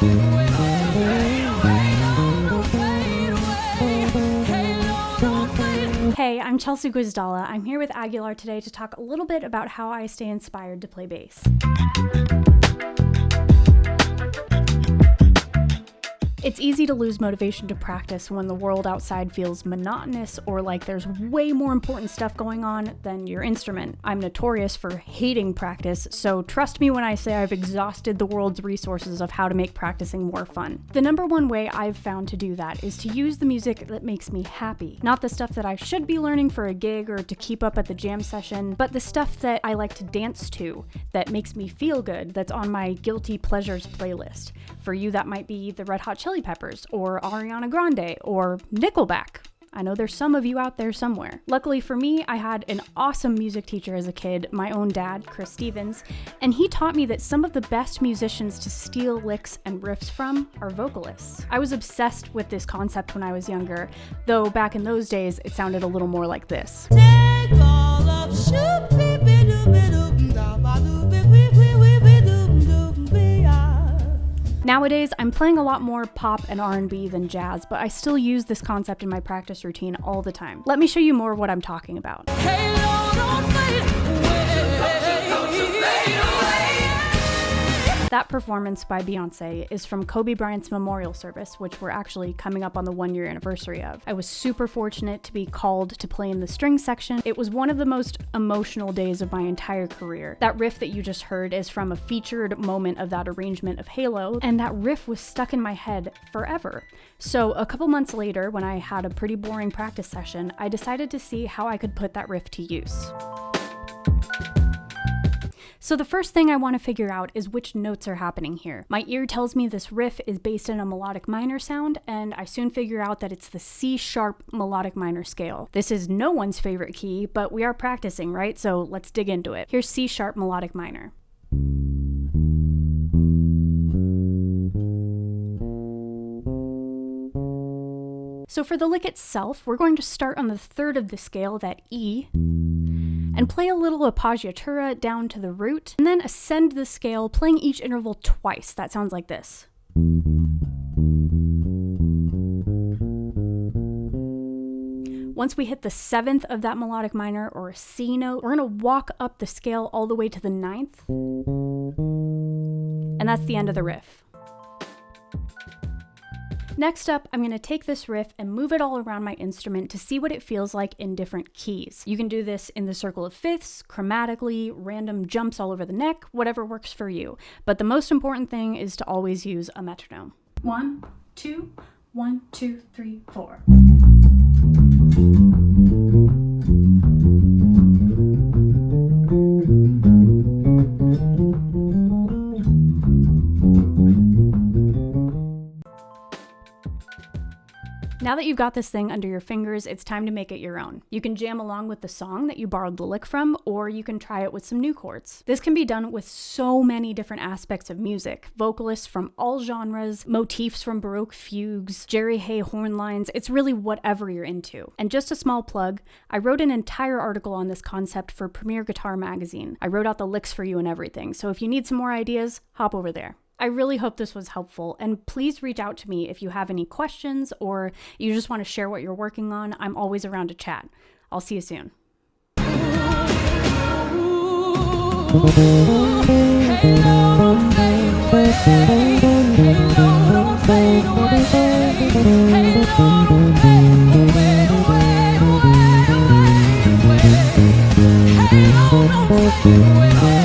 Hey, I'm Chelsea Gwizdala. I'm here with Aguilar today to talk a little bit about how I stay inspired to play bass. It's easy to lose motivation to practice when the world outside feels monotonous or like there's way more important stuff going on than your instrument. I'm notorious for hating practice, so trust me when I say I've exhausted the world's resources of how to make practicing more fun. The number one way I've found to do that is to use the music that makes me happy. Not the stuff that I should be learning for a gig or to keep up at the jam session, but the stuff that I like to dance to, that makes me feel good, that's on my guilty pleasures playlist. For you, that might be the Red Hot Chili Peppers, or Ariana Grande, or Nickelback. I know there's some of you out there somewhere. Luckily for me, I had an awesome music teacher as a kid, my own dad, Chris Stevens, and he taught me that some of the best musicians to steal licks and riffs from are vocalists. I was obsessed with this concept when I was younger, though back in those days, it sounded a little more like this. Nowadays, I'm playing a lot more pop and R&B than jazz, but I still use this concept in my practice routine all the time. Let me show you more of what I'm talking about. That performance by Beyonce is from Kobe Bryant's memorial service, which we're actually coming up on the 1-year anniversary of. I was super fortunate to be called to play in the string section. It was one of the most emotional days of my entire career. That riff that you just heard is from a featured moment of that arrangement of Halo, and that riff was stuck in my head forever. So a couple months later, when I had a pretty boring practice session, I decided to see how I could put that riff to use. So the first thing I want to figure out is which notes are happening here. My ear tells me this riff is based in a melodic minor sound, and I soon figure out that it's the C-sharp melodic minor scale. This is no one's favorite key, but we are practicing, right? So let's dig into it. Here's C-sharp melodic minor. So for the lick itself, we're going to start on the third of the scale, that E, and play a little appoggiatura down to the root, and then ascend the scale, playing each interval twice. That sounds like this. Once we hit the 7th of that melodic minor, or a C note, we're going to walk up the scale all the way to the 9th, and that's the end of the riff. Next up, I'm going to take this riff and move it all around my instrument to see what it feels like in different keys. You can do this in the circle of fifths, chromatically, random jumps all over the neck, whatever works for you. But the most important thing is to always use a metronome. 1, 2, 1, 2, 3, 4. Now that you've got this thing under your fingers, it's time to make it your own. You can jam along with the song that you borrowed the lick from, or you can try it with some new chords. This can be done with so many different aspects of music. Vocalists from all genres, motifs from Baroque fugues, Jerry Hay horn lines, it's really whatever you're into. And just a small plug, I wrote an entire article on this concept for Premier Guitar magazine. I wrote out the licks for you and everything, so if you need some more ideas, hop over there. I really hope this was helpful, and please reach out to me if you have any questions or you just want to share what you're working on. I'm always around to chat. I'll see you soon. Hey,